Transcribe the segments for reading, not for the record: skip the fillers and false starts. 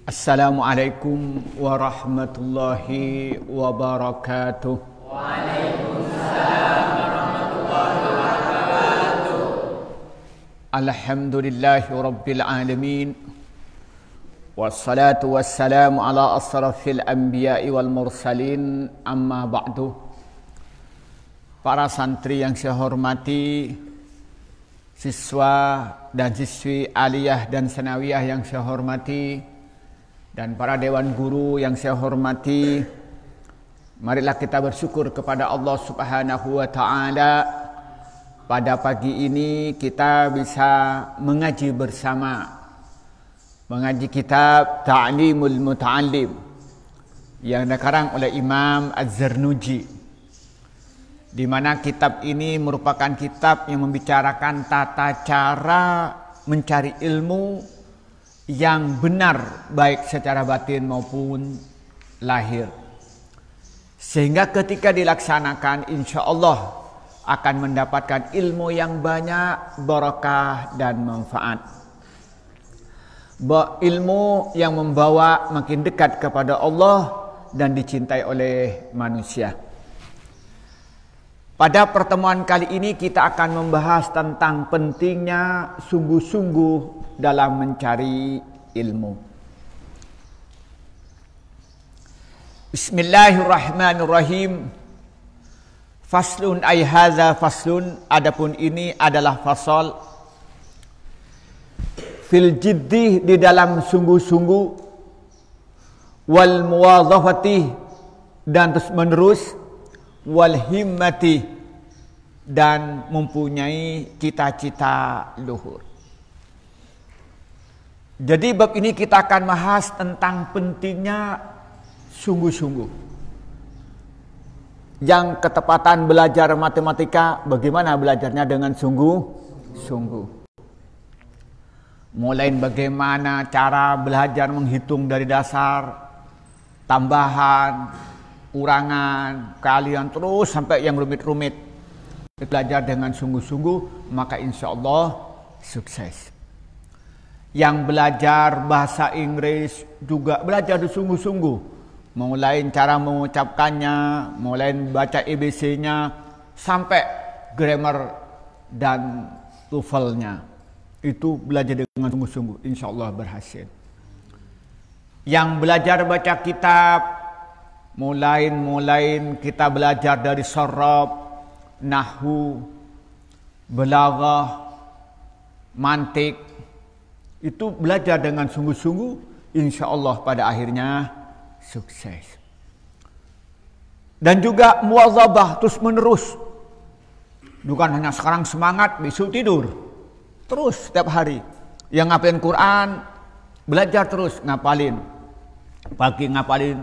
Assalamualaikum warahmatullahi wabarakatuh. Waalaikumsalam warahmatullahi wabarakatuh. Alhamdulillahi rabbil alamin. Wassalatu wassalamu ala asrafil anbiya'i wal mursalin. Amma ba'du. Para santri yang saya hormati, siswa dan siswi aliyah dan sanawiyah yang saya hormati, dan para dewan guru yang saya hormati, marilah kita bersyukur kepada Allah Subhanahu wa taala. Pada pagi ini kita bisa mengaji bersama, mengaji kitab Ta'limul Muta'allim yang dikarang oleh Imam Az-Zarnuji, di mana kitab ini merupakan kitab yang membicarakan tata cara mencari ilmu yang benar, baik secara batin maupun lahir, sehingga ketika dilaksanakan insya Allah akan mendapatkan ilmu yang banyak, barakah dan manfaat. Ilmu yang membawa makin dekat kepada Allah dan dicintai oleh manusia. Pada pertemuan kali ini kita akan membahas tentang pentingnya sungguh-sungguh dalam mencari ilmu. Bismillahirrahmanirrahim. Faslun ay hadza faslun, adapun ini adalah fasal fil jiddi, di dalam sungguh-sungguh, wal muwadhafati, dan terus menerus, wal himmati, dan mempunyai cita-cita luhur. Jadi bab ini kita akan bahas tentang pentingnya sungguh-sungguh. Yang ketepatan belajar matematika, bagaimana belajarnya dengan sungguh-sungguh. Mulai bagaimana cara belajar menghitung dari dasar, tambahan, urangan, kalian terus sampai yang rumit-rumit. Belajar dengan sungguh-sungguh, maka insya Allah sukses. Yang belajar bahasa Inggris juga belajar sungguh-sungguh. Mulai cara mengucapkannya, mulai baca ABC-nya, sampai grammar dan TOEFL-nya. Itu belajar dengan sungguh-sungguh, insya Allah berhasil. Yang belajar baca kitab, mulai kita belajar dari sharab, nahwu, balaghah, mantik. Itu belajar dengan sungguh-sungguh, insya Allah pada akhirnya sukses. Dan juga muwadzabah, terus menerus. Bukan hanya sekarang semangat, besok tidur. Terus setiap hari. Yang ngapalin Quran, belajar terus ngapalin. Pagi ngapalin,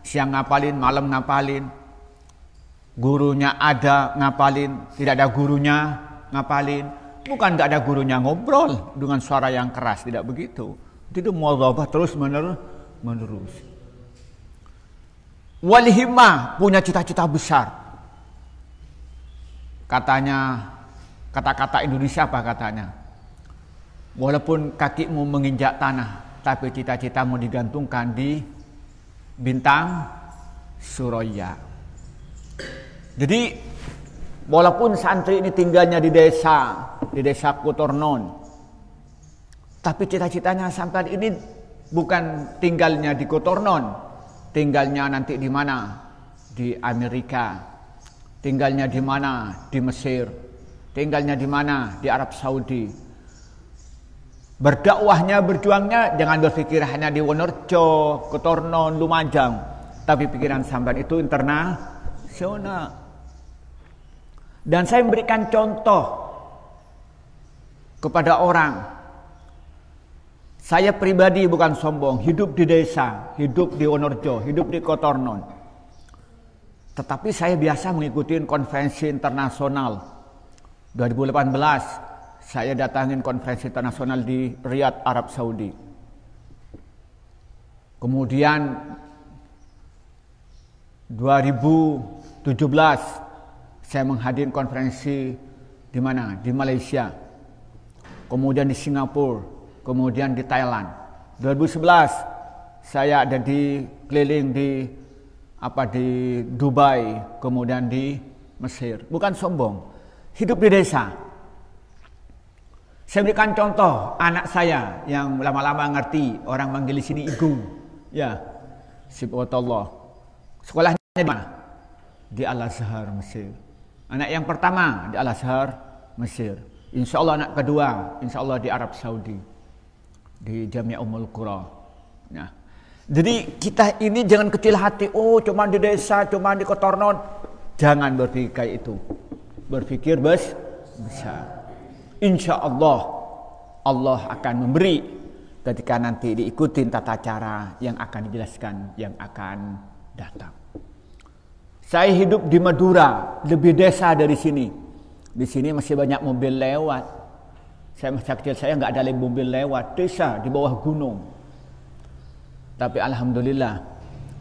siang ngapalin, malam ngapalin. Gurunya ada ngapalin, tidak ada gurunya ngapalin. Bukan gak ada gurunya ngobrol dengan suara yang keras, tidak begitu. Itu muwadzabah terus menerus. Wal himmah, punya cita-cita besar. Katanya, kata-kata Indonesia apa katanya? Walaupun kakimu menginjak tanah, tapi cita-citamu digantungkan di bintang Suraya. Jadi walaupun santri ini tinggalnya di desa Kotornon, tapi cita-citanya sampai ini bukan tinggalnya di Kotornon, tinggalnya nanti di mana? Di Amerika, tinggalnya di mana? Di Mesir, tinggalnya di mana? Di Arab Saudi. Berdakwahnya, berjuangnya, jangan berpikir hanya di Wonorejo, Kotornon, Lumajang, tapi pikiran sampean itu internasional. Dan saya memberikan contoh kepada orang. Saya pribadi bukan sombong, hidup di desa, hidup di Wonorejo, hidup di Kotornon. Tetapi saya biasa mengikuti konferensi internasional. 2018 saya datangin konferensi internasional di Riyadh, Arab Saudi. Kemudian 2017 saya menghadiri konferensi di mana? Di Malaysia. Kemudian di Singapura, kemudian di Thailand. 2011 saya ada di keliling di Dubai, kemudian di Mesir. Bukan sombong, hidup di desa. Saya berikan contoh anak saya yang lama-lama ngerti, orang manggil di sini Igung. Ya, Sibghatullah. Sekolahnya di mana? Di Al-Azhar, Mesir. Anak yang pertama di Al-Azhar, Mesir. Insya Allah anak kedua, insya Allah di Arab Saudi, di Jami'ah Ummul Qura. Nah, jadi kita ini jangan kecil hati. Oh, cuma di desa, cuma di Kotornon. Jangan berpikir kayak itu. Berpikir besar. Insya Allah, Allah akan memberi ketika nanti diikutin tata cara yang akan dijelaskan yang akan datang. Saya hidup di Madura, lebih desa dari sini. Di sini masih banyak mobil lewat. Saya masa kecil saya nggak ada mobil lewat. Desa di bawah gunung. Tapi alhamdulillah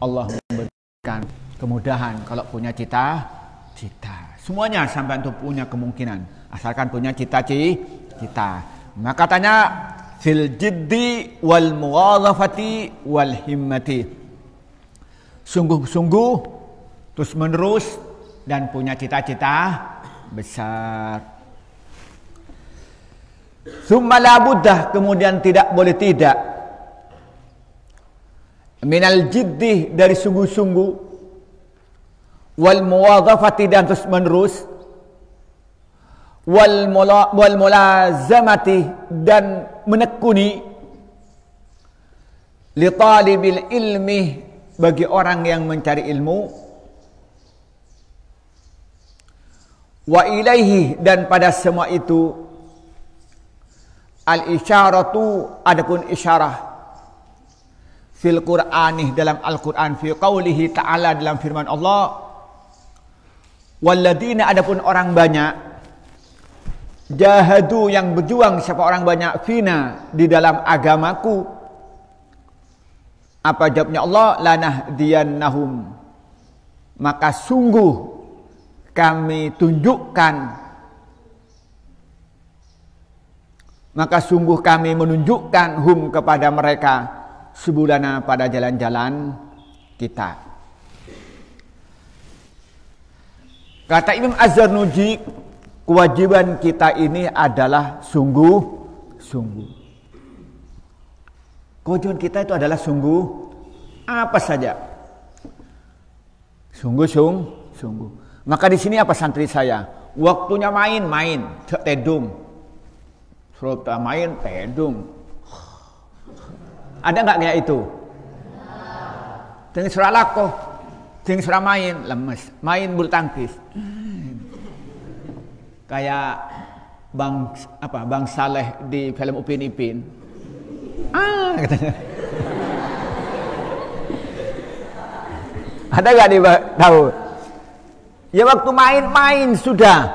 Allah memberikan kemudahan kalau punya cita-cita. Semuanya sampai untuk punya kemungkinan. Asalkan punya cita-cita. Maka tanya fil jiddi wal muwadhafati wal himmati. Sungguh-sungguh, terus menerus, dan punya cita-cita besar. Summa la buddah, kemudian tidak boleh tidak. Minal jiddi, dari sungguh-sungguh, wal muwadhafati, dan terus menerus, wal mulazamati, dan menekuni, li talibil ilmi, bagi orang yang mencari ilmu, wa ilaihi, dan pada semua itu, al isyaratu, adapun isyarah, fil Qur'ani, dalam Al-Quran, fi qaulihi ta'ala, dalam firman Allah, walladina, adapun orang banyak, jahadu, yang berjuang, siapa orang banyak, fina, di dalam agamaku. Apa jawabnya Allah? Lanahdiyannahum, maka sungguh kami tunjukkan, maka sungguh kami menunjukkan hum, kepada mereka, subulana, pada jalan-jalan kita. Kata Imam Az-Zarnuji, kewajiban kita ini adalah sungguh-sungguh. Kewajiban kita itu adalah sungguh, apa saja. Sungguh-sungguh. Maka di sini apa santri saya? Waktunya main, tedung. Suruh main, tedung. Ada nggak kayak itu? Dengan surah lakoh, dengan surah main, lemes. Main bulu tangkis. Kayak Bang Saleh di film Upin Ipin. Katanya. Ada nggak nih tahu? Ya waktu main sudah.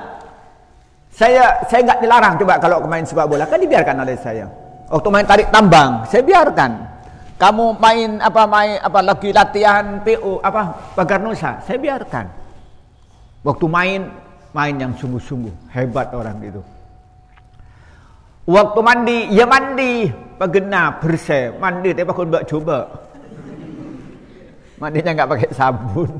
Saya nggak dilarang coba kalau main sepak bola, kan dibiarkan oleh saya. Waktu main tarik tambang, saya biarkan. Kamu main lagi latihan PU pagar nusa, saya biarkan. Waktu main yang sungguh-sungguh, hebat orang itu. Waktu mandi, ya mandi, pagena bersih, mandi tapi aku mbak coba. Mandinya nggak pakai sabun.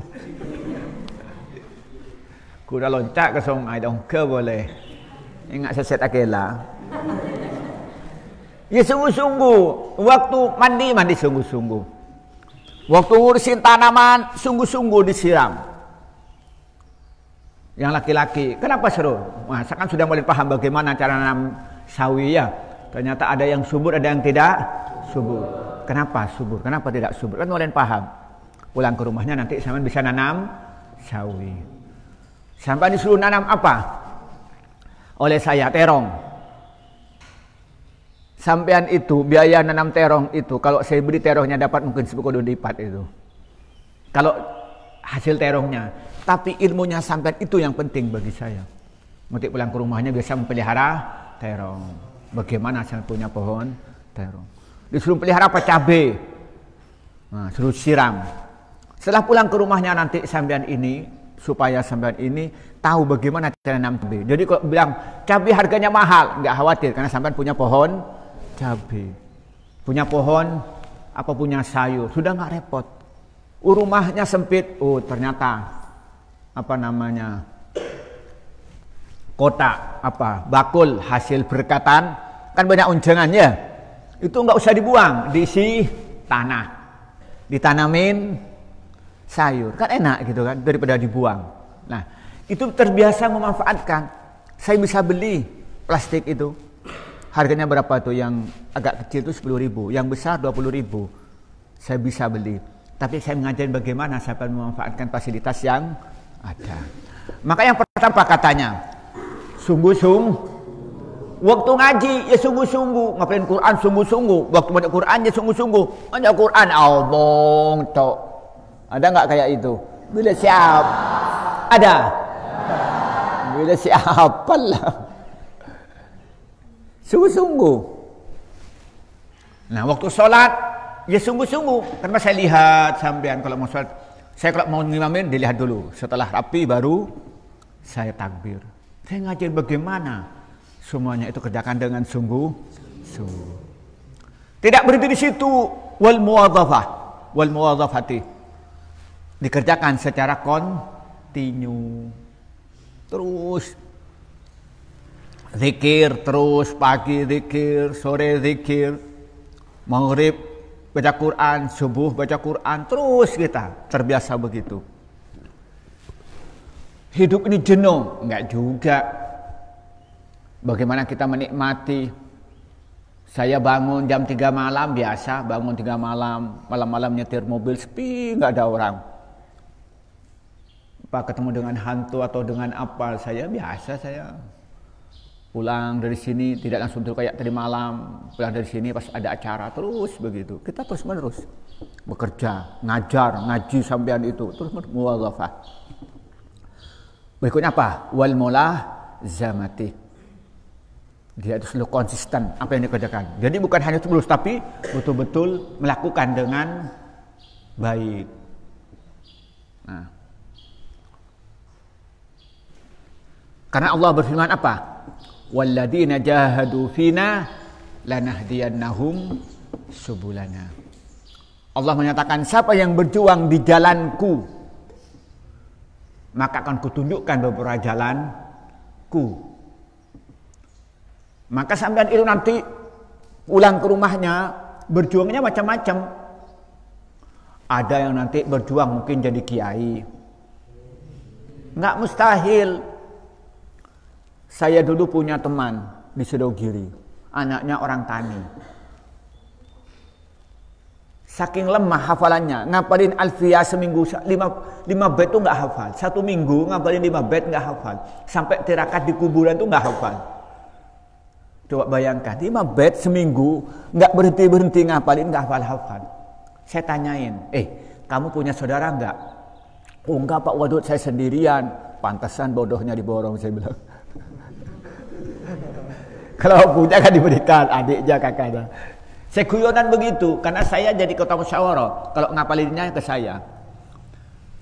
Kuda loncat ke sungai dong, ke boleh. Ingat seset akela. Ya sungguh-sungguh. Waktu mandi sungguh-sungguh. Waktu ngurusin tanaman, sungguh-sungguh disiram. Yang laki-laki, kenapa seru? Masa kan sudah mulai paham bagaimana cara nanam sawi ya. Ternyata ada yang subur, ada yang tidak subur. Kenapa subur? Kenapa tidak subur? Kan mulai paham. Pulang ke rumahnya nanti sampean bisa nanam sawi. Sampai disuruh nanam apa? Oleh saya terong. Sampean itu biaya nanam terong itu kalau saya beri terongnya dapat mungkin 10 kali lipat itu. Kalau hasil terongnya, tapi ilmunya sampean itu yang penting bagi saya. Nanti pulang ke rumahnya biasa memelihara terong. Bagaimana saya punya pohon terong? Disuruh pelihara apa? Cabai. Nah, suruh siram. Setelah pulang ke rumahnya nanti sampean ini, supaya sampean ini tahu bagaimana cara nanam cabai. Jadi kalau bilang cabai harganya mahal, nggak khawatir karena sampean punya pohon cabai. punya pohon, apa punya sayur, sudah nggak repot. Rumahnya sempit, ternyata apa namanya kotak, bakul hasil berkatan, kan banyak unjangannya. Itu nggak usah dibuang, diisi tanah, ditanamin sayur, kan enak gitu kan, daripada dibuang. Nah, itu terbiasa memanfaatkan. Saya bisa beli plastik itu, harganya berapa tuh? Yang agak kecil itu 10.000, yang besar 20.000. Saya bisa beli, tapi saya mengajarin bagaimana saya memanfaatkan fasilitas yang ada. Maka yang pertama katanya, sungguh-sungguh. Waktu ngaji ya sungguh-sungguh, ngapain Quran sungguh-sungguh. Waktu baca Quran ya sungguh-sungguh. Baca Quran omong tok. Ada nggak kayak itu? Bila siap? Ada. Bila siapa lah. Sungguh-sungguh. Nah, waktu sholat ya sungguh-sungguh. Karena saya lihat sampean kalau mau sholat, saya kalau mau ngimamin dilihat dulu. Setelah rapi baru saya takbir. Saya ngajarin bagaimana semuanya itu kerjakan dengan sungguh-sungguh. Tidak berhenti di situ. Wal muwadzafati. Dikerjakan secara kontinu. Terus zikir, terus pagi zikir, sore zikir, maghrib baca Quran, subuh baca Quran, terus kita terbiasa begitu. Hidup ini jenuh? Enggak juga. Bagaimana kita menikmati? Saya bangun jam 3 malam, biasa bangun 3 malam, malam-malam nyetir mobil sepi, enggak ada orang. Apa ketemu dengan hantu atau dengan apa, saya biasa. Saya pulang dari sini tidak langsung tidur kayak tadi malam, pulang dari sini pas ada acara, terus begitu. Kita terus menerus bekerja, ngajar, ngaji sampean itu terus muwadzafah. Berikutnya apa? Wal mulazamati. Dia itu selalu konsisten apa yang dikerjakan. Jadi bukan hanya tulus, tapi betul-betul melakukan dengan baik. Nah, karena Allah berfirman apa? Walladzina jahadu fina lanahdiyannahum subulana. Allah menyatakan, siapa yang berjuang di jalanku, maka akan kutunjukkan beberapa jalanku. Maka sampean itu nanti pulang ke rumahnya berjuangnya macam-macam. Ada yang nanti berjuang mungkin jadi kiai. Nggak mustahil. Saya dulu punya teman di Sidogiri, anaknya orang tani. Saking lemah hafalannya, ngapalin Alfiyah seminggu 5 bait itu nggak hafal. 1 minggu ngapalin 5 bait nggak hafal. Sampai tirakat di kuburan itu nggak hafal. Coba bayangkan, 5 bait seminggu, nggak berhenti ngapalin, nggak hafal. Saya tanyain, kamu punya saudara nggak? Oh enggak Pak, waduh saya sendirian. Pantesan bodohnya diborong, saya bilang. Kalau punya kan diberikan, adiknya, kakaknya. Saya guyonan begitu, karena saya jadi ketua musyawarah. Kalau ngapalinnya ke saya.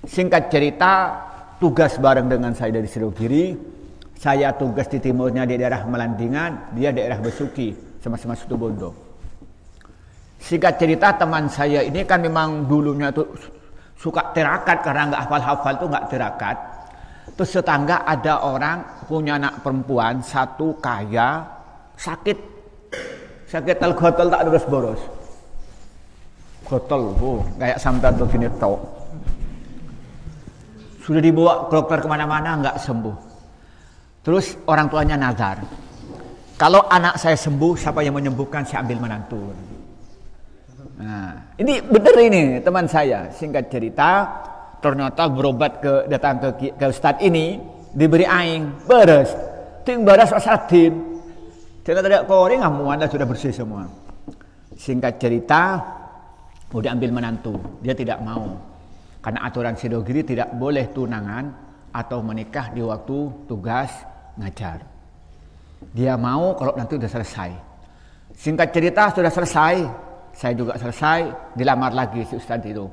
Singkat cerita, tugas bareng dengan saya dari Sidogiri. Saya tugas di timurnya di daerah Melandingan, dia daerah Besuki, sama-sama Situ Bondo. Singkat cerita, teman saya ini kan memang dulunya tuh suka tirakat, karena nggak hafal-hafal tuh nggak tirakat. Terus tetangga ada orang punya anak perempuan, satu kaya, sakit al-gotol tak terus boros. Gotol, kayak sampai begini tau. Sudah dibawa ke dokter kemana-mana nggak sembuh. Terus orang tuanya nazar, kalau anak saya sembuh, siapa yang menyembuhkan, saya ambil menantu. Nah, ini benar ini teman saya. Singkat cerita, ternyata berobat datang ke Ustadz ini, diberi aing, beres. Ting beres wasadin. Ternyata tidak koring, amuan sudah bersih semua. Singkat cerita, udah ambil menantu, dia tidak mau. Karena aturan Sidogiri tidak boleh tunangan atau menikah di waktu tugas ngajar. Dia mau kalau nanti udah selesai. Singkat cerita sudah selesai, saya juga selesai, dilamar lagi si Ustadz itu.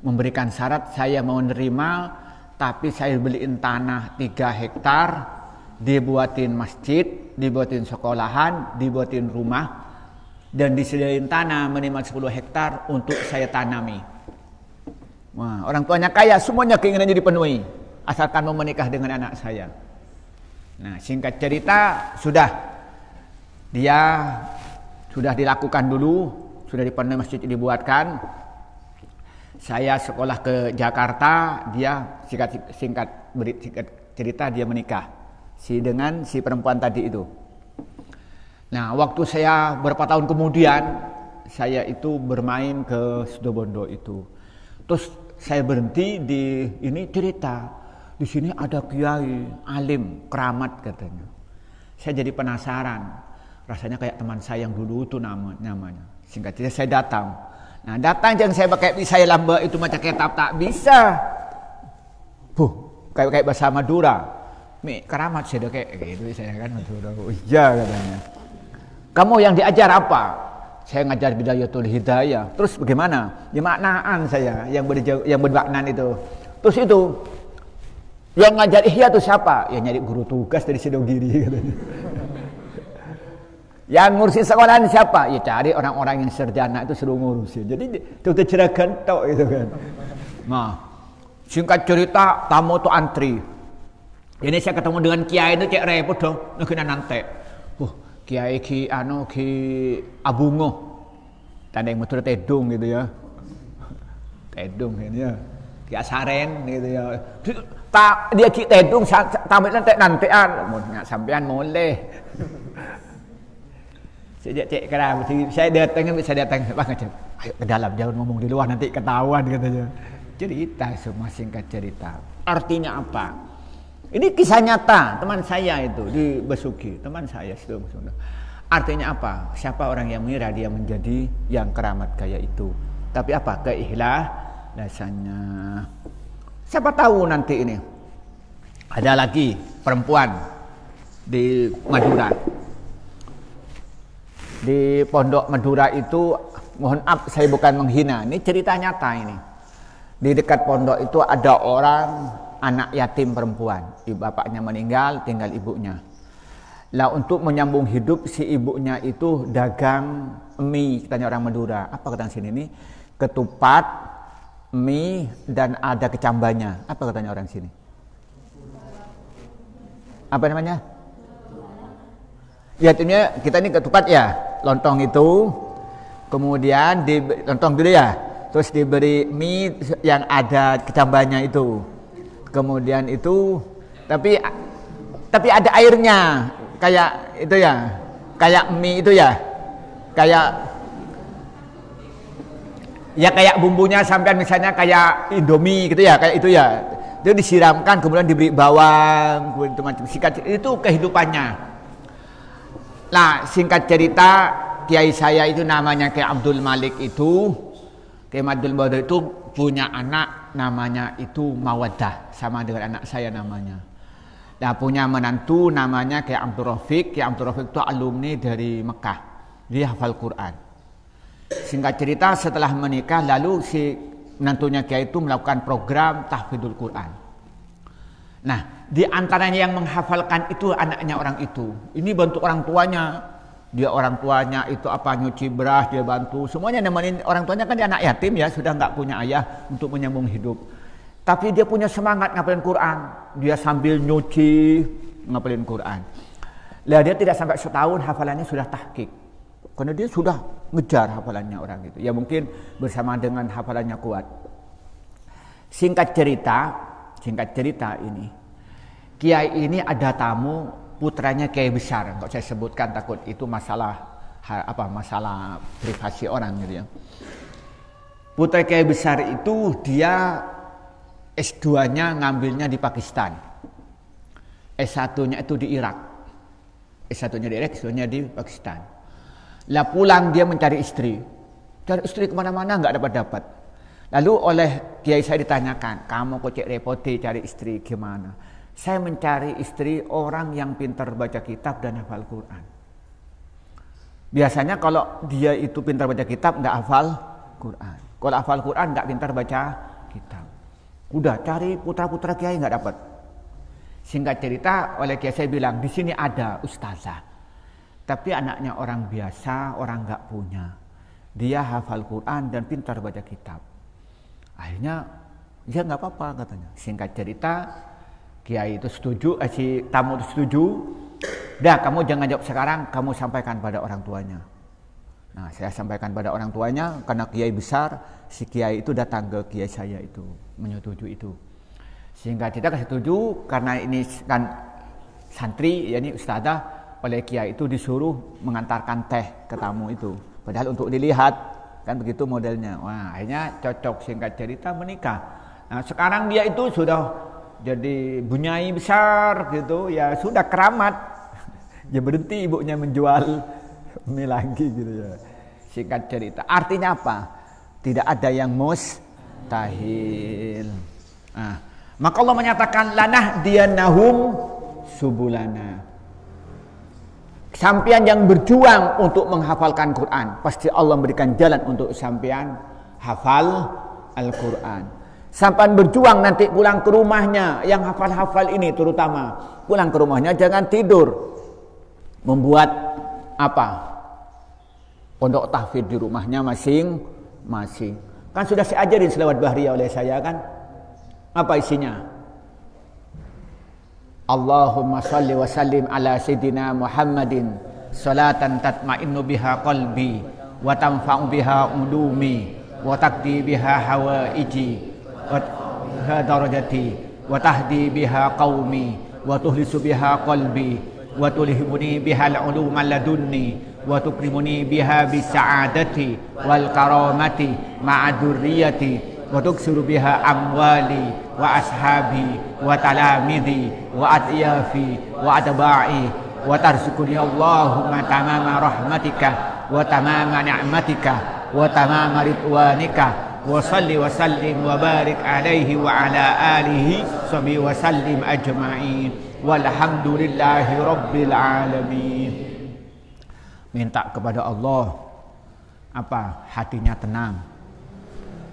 Memberikan syarat saya mau nerima, tapi saya beliin tanah 3 hektar, dibuatin masjid, dibuatin sekolahan, dibuatin rumah. dan disediain tanah minimal 10 hektar untuk saya tanami. Wah, orang tuanya kaya, semuanya keinginannya dipenuhi, asalkan mau menikah dengan anak saya. Nah, singkat cerita, dia sudah dilakukan dulu, sudah dipenuhi, masjid dibuatkan. Saya sekolah ke Jakarta, dia singkat cerita dia menikah dengan si perempuan tadi itu. Nah, waktu saya beberapa tahun kemudian, saya itu bermain ke Situbondo itu. Terus saya berhenti di ini cerita, di sini ada kiai alim keramat katanya. Saya jadi penasaran, rasanya kayak teman saya yang dulu itu namanya. Singkat cerita saya datang. Nah, datang jangan saya pakai saya lamba itu macam kitab tak bisa. Kayak bahasa Madura. Keramat saya kayak gitu saya kan. Oh iya katanya. Kamu yang diajar apa? Saya ngajar Bidayatul Hidayah. Terus bagaimana? Ya maknaan saya yang bermaknaan itu. Terus itu yang ngajar Ihya itu siapa? Ya nyari guru tugas dari Sidogiri katanya. Yang ngurusin sekolahan siapa? Ya cari orang-orang yang sarjana itu suruh ngurusin. Jadi itu jeragan tok itu kan. Nah, singkat cerita tamu tuh antri. Ini saya ketemu dengan kiai itu cek repot dong. Kena nanti. Kiai ki Abungo. Tanda yang betul tedung gitu ya. Tedung ini ya. Ki Asaren gitu ya. Dia ki tedung tamu nanti-nantian. Nggak sampean boleh. Saya cek kerang, saya datang ayo ke dalam, jangan ngomong di luar nanti ketahuan katanya. Cerita semua singkat cerita. Artinya apa? Ini kisah nyata teman saya itu di Besuki, teman saya itu. Artinya apa? Siapa orang yang mengira dia menjadi yang keramat kayak itu? Tapi apa? Keikhlasannya. Siapa tahu nanti ini ada lagi perempuan di Madura. Di Pondok Madura itu, mohon maaf saya bukan menghina, ini cerita nyata ini. Di dekat pondok itu ada orang anak yatim perempuan, bapaknya meninggal, tinggal ibunya. Lah untuk menyambung hidup si ibunya itu dagang mie, katanya orang Madura. Apa katanya sini ini? Ketupat, mie dan ada kecambahnya. Apa katanya orang sini? Apa namanya? Ya timnya kita ini ketupat ya, lontong itu, kemudian lontong dulu ya, terus diberi mie yang ada kecambahnya itu, kemudian itu, tapi ada airnya, kayak itu ya, kayak mie itu ya, kayak bumbunya sampean misalnya kayak Indomie gitu ya, kayak itu ya, itu disiramkan kemudian diberi bawang, kemudian macam sikat, itu kehidupannya. Nah, singkat cerita, kiai saya itu namanya Kiai Abdul Malik itu. Kiai Abdul Malik itu punya anak namanya itu Mawaddah, sama dengan anak saya namanya. Nah, punya menantu namanya Kiai Abdul Rafiq. Kiai Abdul Rafiq itu alumni dari Mekah. Dia hafal Quran. Singkat cerita, setelah menikah lalu si menantunya Kiai itu melakukan program tahfidzul Quran. Nah, di antaranya yang menghafalkan itu anaknya orang itu. Ini bantu orang tuanya. Dia orang tuanya itu apa nyuci beras, dia bantu. Semuanya nemenin orang tuanya kan dia anak yatim ya, sudah nggak punya ayah untuk menyambung hidup. Tapi dia punya semangat ngapalin Quran. Dia sambil nyuci ngapalin Quran. Lah dia tidak sampai setahun hafalannya sudah tahqiq. Karena dia sudah ngejar hafalannya orang itu. Ya mungkin bersama dengan hafalannya kuat. Singkat cerita ini, kiai ini ada tamu putranya kiai besar. Kalau saya sebutkan takut itu masalah privasi orang gitu ya. Putra kiai besar itu dia S2-nya ngambilnya di Pakistan, S1-nya itu di Irak, S1-nya di Irak, S2-nya di Pakistan. Lah pulang dia mencari istri, kemana-mana nggak dapat. Lalu oleh kiai saya ditanyakan, kamu kok cek repoti cari istri gimana? Saya mencari istri orang yang pintar baca kitab dan hafal Quran. Biasanya kalau dia itu pintar baca kitab nggak hafal Quran. Kalau hafal Quran nggak pintar baca kitab. Udah cari putra-putra kiai nggak dapat. Singkat cerita oleh kiai saya bilang di sini ada ustazah. Tapi anaknya orang biasa, orang nggak punya. Dia hafal Quran dan pintar baca kitab. Akhirnya ya nggak apa-apa katanya. Singkat cerita, kiai itu setuju, si tamu itu setuju. Dah, kamu jangan jawab sekarang, kamu sampaikan pada orang tuanya. Nah, saya sampaikan pada orang tuanya karena kiai besar, si kiai itu datang ke kiai saya itu, menyetujui itu. Sehingga kita setuju karena ini kan santri, yakni ustazah, oleh kiai itu disuruh mengantarkan teh ke tamu itu. Padahal untuk dilihat, kan begitu modelnya. Wah, akhirnya cocok, singkat cerita menikah. Nah, sekarang dia itu sudah jadi bunyai besar gitu, ya sudah keramat. Ya berhenti ibunya menjual mie lagi gitu ya. Singkat cerita, artinya apa? Tidak ada yang mustahil. Nah, maka Allah menyatakan lanahdiyannahum subulana. Sampian yang berjuang untuk menghafalkan Quran, pasti Allah memberikan jalan untuk sampian hafal Al-Quran. Sampian berjuang nanti pulang ke rumahnya, yang hafal-hafal ini terutama, pulang ke rumahnya jangan tidur. Membuat apa? Pondok tahfidz di rumahnya masing-masing. Kan sudah saya ajarin selawat bahriyah oleh saya kan? Apa isinya? Allahumma salli wa sallim ala sayyidina Muhammadin salatan tatma'innu biha qalbi wa tanfa'u biha ulumi wa taqdi biha hawaiji wa darajati wa tahdi biha qaumi wa tuhlisu biha qalbi wa tulhibuni biha al-ulum ladunni wa tukrimuni biha bis-sa'adati wal karamati ma'a dzurriyyati wa tuksiru biha amwali wa ashabi wa talamidi wa atyafi wa atba'i wa tarzukuni Allahumma tamama rahmatika wa tamama ni'matika wa tamama ridwanika wa salli wa sallim wa barik alaihi wa ala alihi sahbihi wa sallim ajma'in walhamdulillahi rabbil alamin. Minta kepada Allah apa? Hatinya tenang.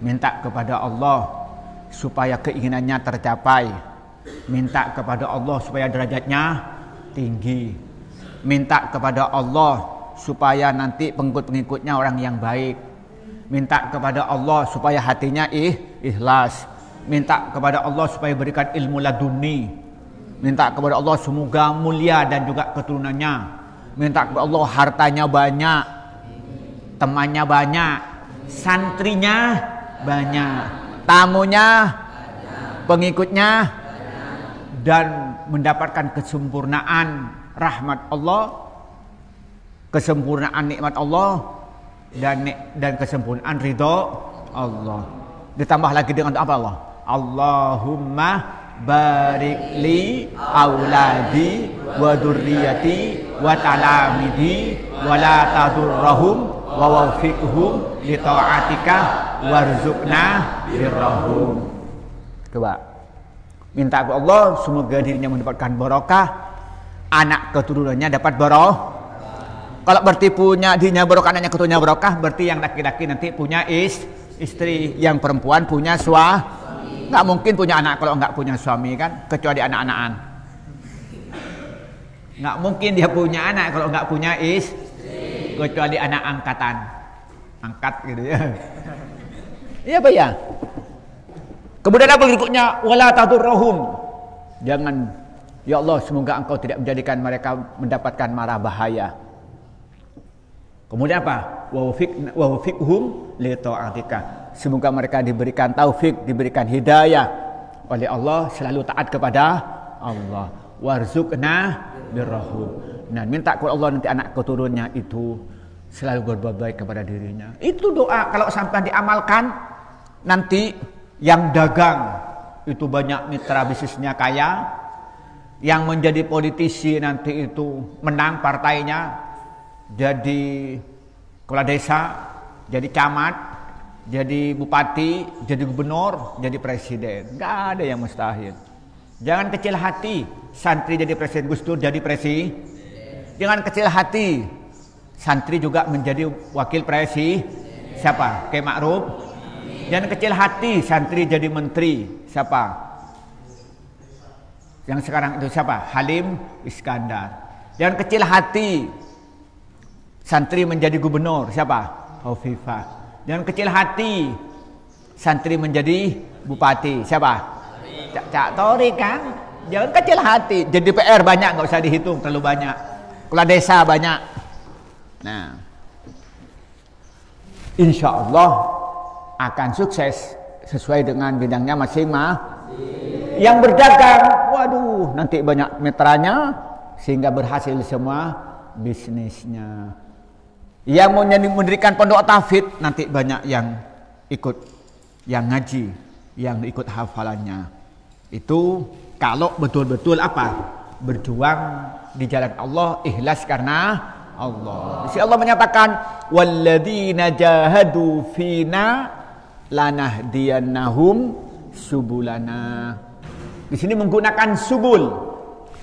Minta kepada Allah supaya keinginannya tercapai. Minta kepada Allah supaya derajatnya tinggi. Minta kepada Allah supaya nanti pengikut-pengikutnya orang yang baik. Minta kepada Allah supaya hatinya ikhlas. Minta kepada Allah supaya berikan ilmu laduni. Minta kepada Allah semoga mulia dan juga keturunannya. Minta kepada Allah hartanya banyak, temannya banyak, santrinya banyak, tamunya, pengikutnya, dan mendapatkan kesempurnaan rahmat Allah, kesempurnaan nikmat Allah, dan kesempurnaan ridho Allah. Ditambah lagi dengan apa Allah? Allahumma barik li auladi wa dzurriyyati wa talamidi wa la tadurrahum wa wafiqhum li ta'atika warzuqna birrahum. Coba minta kepada Allah semoga dirinya mendapatkan barokah, anak keturunannya dapat barokah. Kalau berarti punya dirinya barokah, anaknya keturunannya barokah, berarti yang laki-laki nanti punya istri, yang perempuan punya suami. Nggak mungkin punya anak kalau nggak punya suami kan, kecuali anak-anakan. Nggak mungkin dia punya anak kalau nggak punya istri, kecuali anak angkatan, angkat gitu ya. Iya Pak ya. Kemudian apa berikutnya? Wala tadurrahum. Jangan, ya Allah semoga Engkau tidak menjadikan mereka mendapatkan mara bahaya. Kemudian apa? Wa wafiqhum li ta'atika. Semoga mereka diberikan taufik, diberikan hidayah oleh Allah, selalu taat kepada Allah. Warzuqna birrahum. Nah, minta kepada Allah nanti anak keturunannya itu selalu berbuat baik kepada dirinya. Itu doa kalau sampai diamalkan, nanti yang dagang itu banyak mitra bisnisnya kaya, yang menjadi politisi nanti itu menang partainya, jadi kepala desa, jadi camat, jadi bupati, jadi gubernur, jadi presiden. Gak ada yang mustahil. Jangan kecil hati, santri jadi presiden, Gus Dur jadi presiden. Jangan kecil hati, santri juga menjadi wakil presiden. Siapa? Kiai Ma'ruf. Jangan kecil hati, santri jadi menteri. Siapa? Yang sekarang itu siapa? Halim Iskandar. Jangan kecil hati, Santri menjadi gubernur, siapa? Hovifah. Jangan kecil hati. Santri menjadi bupati, siapa? Cak Tori kan. Jangan kecil hati. Jadi PR banyak, nggak usah dihitung, terlalu banyak. Kepala desa banyak. Nah, insya Allah akan sukses sesuai dengan bidangnya masing-masing. Yang berdagang, waduh, nanti banyak metranya sehingga berhasil semua bisnisnya. Yang mau mendirikan pondok tahfidz, nanti banyak yang ikut, yang ngaji, yang ikut hafalannya. Itu kalau betul-betul apa? Berjuang di jalan Allah, ikhlas karena Allah. Di sini Allah menyatakan, walladzina jahadu fina lanahdiyannahum subulana. Di sini menggunakan subul.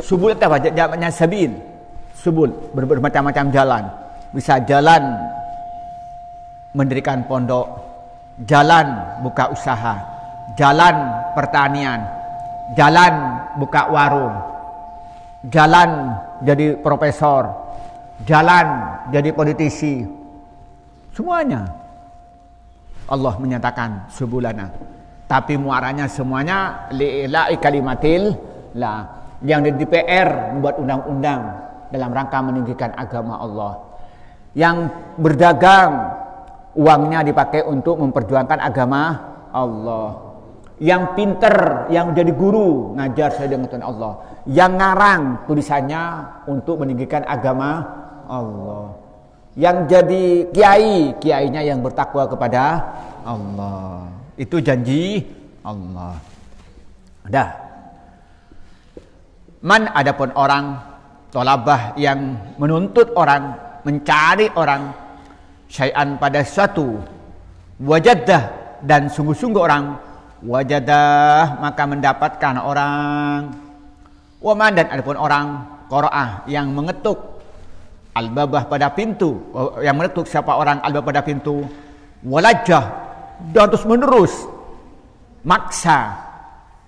Subul itu apa? Jamaknya sabil. Subul, bermacam-macam jalan. Bisa jalan mendirikan pondok, jalan buka usaha, jalan pertanian, jalan buka warung, jalan jadi profesor, jalan jadi politisi. Semuanya Allah menyatakan subulana. Tapi muaranya semuanya li'ila'i kalimatil la. Yang di DPR membuat undang-undang dalam rangka meninggikan agama Allah. Yang berdagang uangnya dipakai untuk memperjuangkan agama Allah. Yang pinter, yang jadi guru ngajar sesuai dengan Tuhan Allah. Yang ngarang tulisannya untuk meninggikan agama Allah. Yang jadi kiai, kiainya yang bertakwa kepada Allah. Itu janji Allah. Dah. Man adapun orang tolabah yang menuntut orang, mencari orang syai'an pada sesuatu, wajadah dan sungguh-sungguh orang wajadah maka mendapatkan orang. Waman dan adapun orang qaraah yang mengetuk albabah pada pintu, yang mengetuk siapa orang albabah pada pintu, walajah dan terus menerus maksa,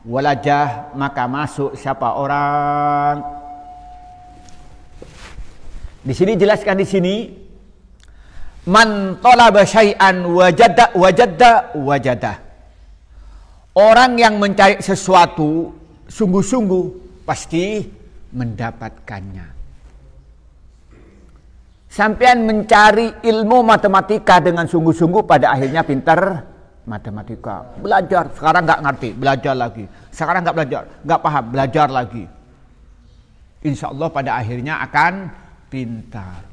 walajah maka masuk siapa orang. Di sini jelaskan di sini, man talaba syai'an wajada. Orang yang mencari sesuatu sungguh-sungguh pasti mendapatkannya. Sampean mencari ilmu matematika dengan sungguh-sungguh, pada akhirnya pintar matematika. Belajar, sekarang nggak ngerti, belajar lagi. Sekarang nggak belajar, nggak paham, belajar lagi. Insya Allah pada akhirnya akan pintar.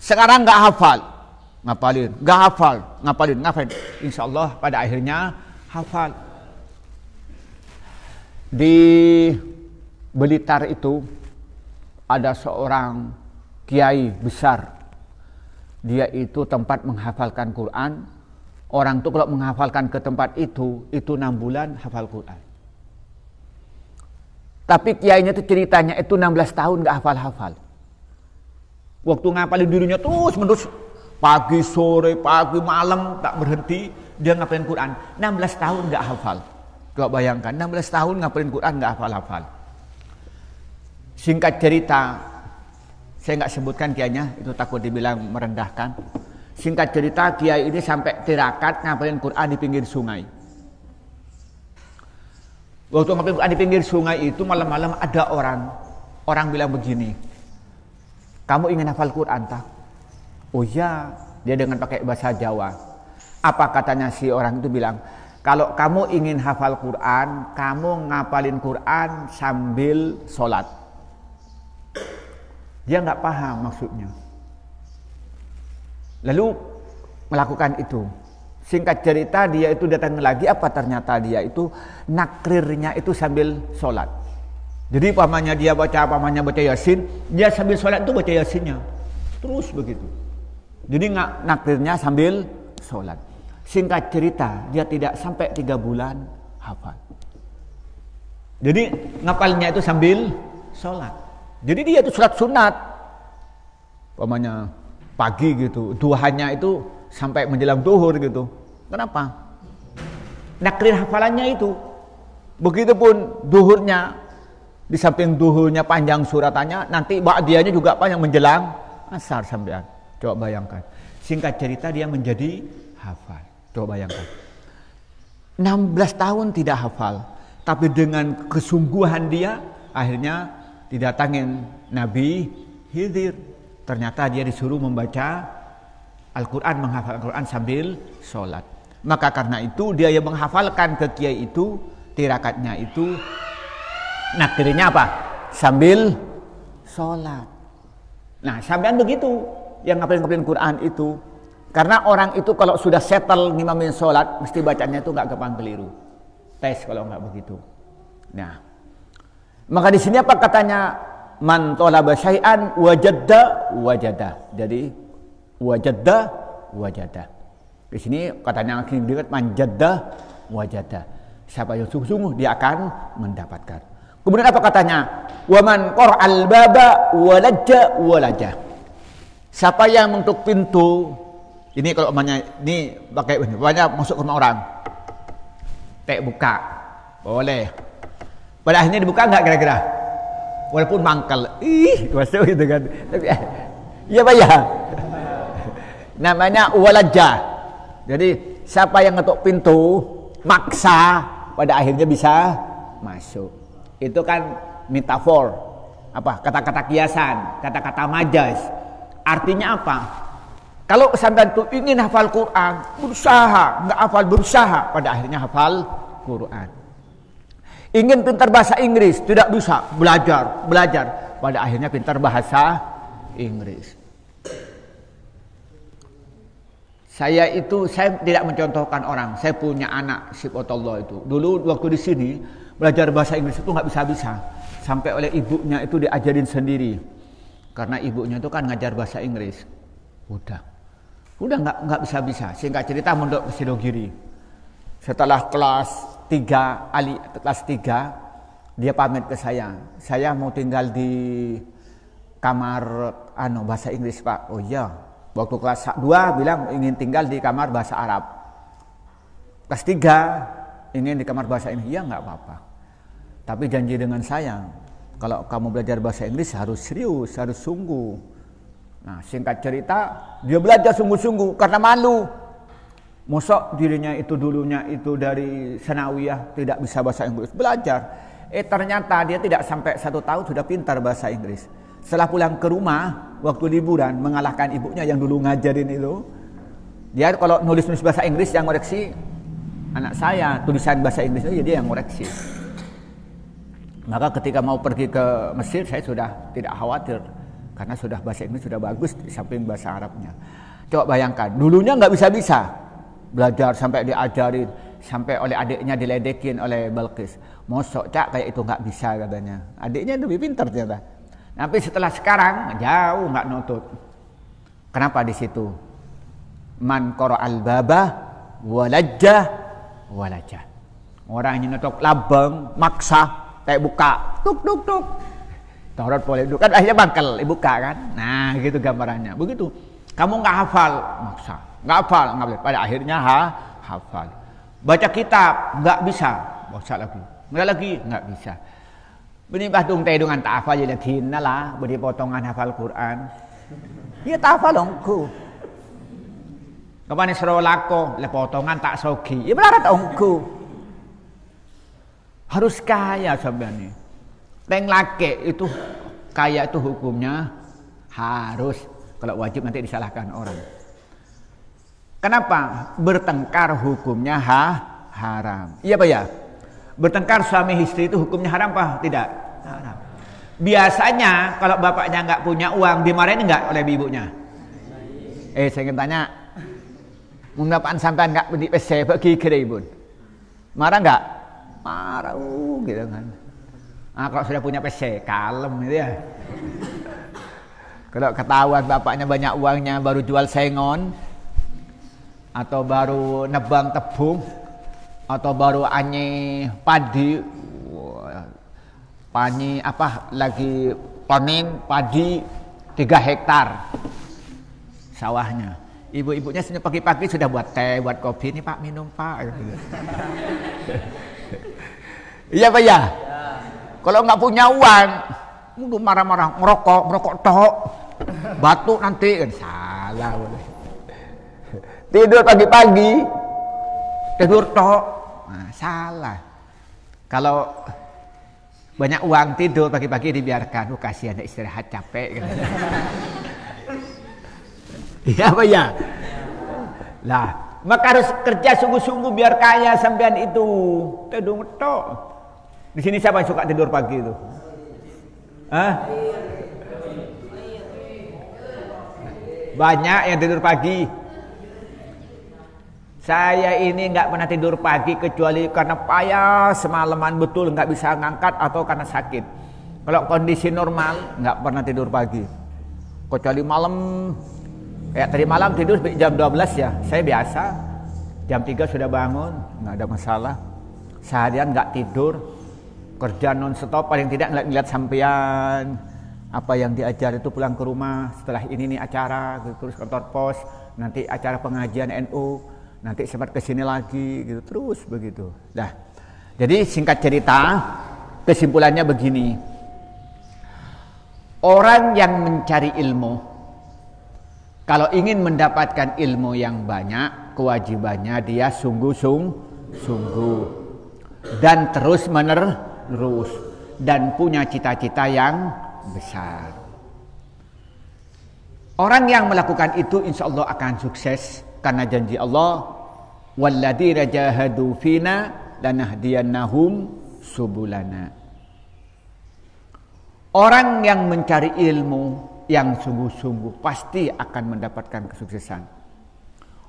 Sekarang nggak hafal, ngapalin, nggak hafal, ngapalin. Insya Allah pada akhirnya hafal. Di Blitar itu ada seorang kiai besar. Dia itu tempat menghafalkan Quran. Orang tuh kalau menghafalkan ke tempat itu 6 bulan hafal Quran. Tapi kiainya itu ceritanya itu 16 tahun nggak hafal-hafal. Waktu ngapalin dirinya terus menerus, pagi sore pagi malam tak berhenti dia ngapalin Quran. 16 tahun nggak hafal. Coba bayangkan 16 tahun ngapalin Quran nggak hafal-hafal. Singkat cerita, saya nggak sebutkan kiainya, itu takut dibilang merendahkan. Singkat cerita, kiai ini sampai tirakat ngapalin Quran di pinggir sungai. Waktu ngapalin Quran di pinggir sungai itu malam-malam ada orang bilang begini, kamu ingin hafal Quran tak? Oh ya, dia dengan pakai bahasa Jawa. Apa katanya si orang itu bilang, kalau kamu ingin hafal Quran, kamu ngapalin Quran sambil sholat. Dia nggak paham maksudnya. Lalu melakukan itu. Singkat cerita dia itu datang lagi, apa ternyata dia itu nakrirnya itu sambil sholat. Jadi pamannya dia baca Yasin, dia sambil sholat itu baca Yasinnya. Terus begitu. Jadi nakrirnya sambil sholat. Singkat cerita, dia tidak sampai 3 bulan hafal. Jadi ngapalnya itu sambil sholat. Jadi dia itu sholat sunat. Pamannya pagi gitu, duhanya itu sampai menjelang duhur gitu. Kenapa? Nakrir hafalannya itu. Begitupun duhurnya, di samping duhurnya panjang suratannya, nanti ba'diyahnya juga panjang menjelang asar sampean. Coba bayangkan. Singkat cerita dia menjadi hafal. Coba bayangkan. 16 tahun tidak hafal. Tapi dengan kesungguhan dia, akhirnya didatangin Nabi Khidir. Ternyata dia disuruh membaca Al-Quran, menghafal Al-Quran sambil sholat. Maka karena itu dia yang menghafalkan ke kiai itu, tirakatnya itu nakdirnya apa? Sambil sholat. Nah, sampean begitu yang ngapalin Quran itu. Karena orang itu kalau sudah settle ngimamin sholat, mesti bacanya itu nggak gampang keliru. Tes kalau nggak begitu. Nah, maka di sini apa katanya? Man talaba syai'an wajadda wajada. Jadi wajadda wajada. Di sini katanya dilihat manjadda wajada. Siapa yang sungguh-sungguh dia akan mendapatkan. Kemudian apa katanya? Waman qara'al baba walajja walaja. Siapa yang mengetuk pintu, ini kalau umpamanya ini pakai banyak masuk ke rumah orang. Tek buka. Boleh. Pada akhirnya dibuka enggak kira-kira? Walaupun mangkal. Masuk gitu kan. Tapi iya Pak ya. Namanya walajja. Jadi siapa yang ngetuk pintu maksa pada akhirnya bisa masuk. Itu kan metafor, apa kata-kata kiasan, kata-kata majas. Artinya apa? Kalau sampai itu ingin hafal Quran, berusaha, nggak hafal berusaha, pada akhirnya hafal Quran. Ingin pintar bahasa Inggris, tidak bisa, belajar, pada akhirnya pintar bahasa Inggris. Saya tidak mencontohkan orang. Saya punya anak Sibotollah itu. Dulu waktu di sini belajar bahasa Inggris itu nggak bisa-bisa. Sampai oleh ibunya itu diajarin sendiri. Karena ibunya itu kan ngajar bahasa Inggris. Udah nggak bisa-bisa. Singkat cerita mondok ke Sidogiri. Setelah kelas 3, dia pamit ke saya. Saya mau tinggal di kamar bahasa Inggris Pak. Oh iya. Waktu kelas 2 bilang ingin tinggal di kamar bahasa Arab. Kelas 3 ingin di kamar bahasa Inggris. Ya nggak apa-apa. Tapi janji dengan saya, kalau kamu belajar bahasa Inggris harus serius, harus sungguh. Nah, singkat cerita, dia belajar sungguh-sungguh karena malu. Mosok dirinya itu dulunya itu dari sanawiyah tidak bisa bahasa Inggris, belajar. Ternyata dia tidak sampai 1 tahun sudah pintar bahasa Inggris. Setelah pulang ke rumah waktu liburan mengalahkan ibunya yang dulu ngajarin itu. Dia kalau nulis bahasa Inggris yang ngoreksi anak saya, tulisan bahasa Inggris itu dia yang ngoreksi. Maka ketika mau pergi ke Mesir saya sudah tidak khawatir karena sudah bahasa Inggris sudah bagus di samping bahasa Arabnya. Coba bayangkan, dulunya nggak bisa belajar sampai diajarin, sampai oleh adiknya diledekin oleh Balqis. Mosok cak kayak itu nggak bisa katanya. Adiknya lebih pintar ternyata. Tapi setelah sekarang jauh nggak nutut. Kenapa di situ? Man qara'al baba walajja walaja. Orang yang ngetok labang maksa kayak buka tuk. Torot boleh duduk kan akhirnya bangkel buka kan. Nah gitu gambarannya. Begitu. Kamu nggak hafal maksa, nggak hafal nggak boleh. Pada akhirnya hafal. Baca kitab nggak bisa, baca lagi nggak bisa. Bini bahdung teh dengan tak hafal jadi hina lah, beri potongan hafal Quran. Ya tak hafal ongku. Kapan isro lako, le potongan tak sogi. Ya melarat ongku. Harus kaya sebenarnya. Teng laki itu kaya itu hukumnya harus. Kalau wajib nanti disalahkan orang. Kenapa? Bertengkar hukumnya haram. Iya Pak ya? Bertengkar suami istri itu hukumnya haram apa? Tidak. Haram. Biasanya kalau bapaknya nggak punya uang dimarahin nggak oleh ibunya? Saya ingin tanya, mengapaan sampai nggak beli PC pergi ke ibu? Marah nggak? Marah, gitu kan. Nah, kalau sudah punya PC, kalem gitu ya. Kalau ketahuan bapaknya banyak uangnya baru jual sengon, atau baru nebang tepung, atau baru anye padi, lagi panen padi 3 hektar sawahnya. Ibu-ibunya sejak pagi-pagi sudah buat teh, buat kopi, ini Pak minum Pak. Iya Pak ya. Kalau nggak punya uang, marah-marah, merokok tok, batuk nanti kan salah. salah boleh. Tidur pagi-pagi, tidur tok, nah, salah. Kalau banyak uang tidur pagi-pagi dibiarkan, kasihan istirahat capek. Iya apa ya? Lah, maka harus kerja sungguh-sungguh biar kaya sampean itu. Tidur tok. Di sini siapa yang suka tidur pagi itu? Hah? Banyak yang tidur pagi. Saya ini nggak pernah tidur pagi kecuali karena payah semalaman betul nggak bisa ngangkat atau karena sakit. Kalau kondisi normal nggak pernah tidur pagi. Kecuali malam, kayak tadi malam tidur jam 12 ya. Saya biasa jam 3 sudah bangun, nggak ada masalah. Seharian nggak tidur, kerja non stop, paling tidak ngeliat sampean. Apa yang diajar itu pulang ke rumah, setelah ini nih acara, terus kantor pos, nanti acara pengajian NU, nanti sempat kesini lagi, gitu terus begitu. Nah, jadi singkat cerita, kesimpulannya begini: orang yang mencari ilmu, kalau ingin mendapatkan ilmu yang banyak, kewajibannya dia sungguh-sungguh dan terus menerus dan punya cita-cita yang besar. Orang yang melakukan itu insya Allah akan sukses karena janji Allah, walladzina jahadu fina lanahdiyannahum subulana. Orang yang mencari ilmu yang sungguh-sungguh pasti akan mendapatkan kesuksesan.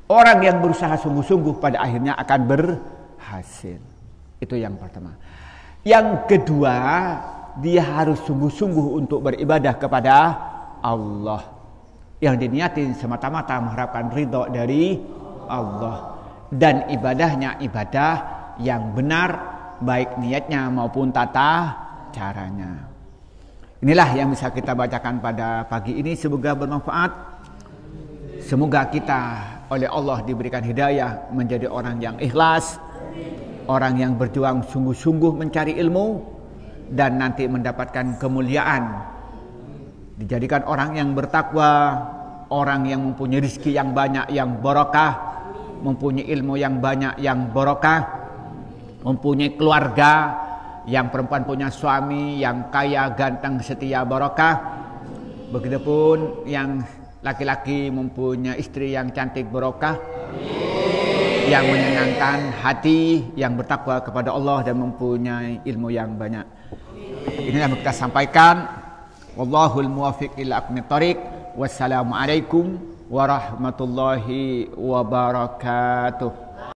Orang yang berusaha sungguh-sungguh pada akhirnya akan berhasil. Itu yang pertama. Yang kedua, dia harus sungguh-sungguh untuk beribadah kepada Allah. Yang diniatin semata-mata mengharapkan ridho dari Allah. Dan ibadahnya ibadah yang benar, baik niatnya maupun tata caranya. Inilah yang bisa kita bacakan pada pagi ini. Semoga bermanfaat. Semoga kita oleh Allah diberikan hidayah menjadi orang yang ikhlas, orang yang berjuang sungguh-sungguh mencari ilmu, dan nanti mendapatkan kemuliaan, dijadikan orang yang bertakwa, orang yang mempunyai rezeki yang banyak yang barokah, mempunyai ilmu yang banyak yang barokah, mempunyai keluarga, yang perempuan punya suami yang kaya, ganteng, setia, barokah. Begitupun yang laki-laki mempunyai istri yang cantik, barokah, yang menyenangkan hati, yang bertakwa kepada Allah dan mempunyai ilmu yang banyak. Inilah yang kita sampaikan. Wallahul muwaffiq ila aqwamit thoriq. Wassalamualaikum warahmatullahi wabarakatuh.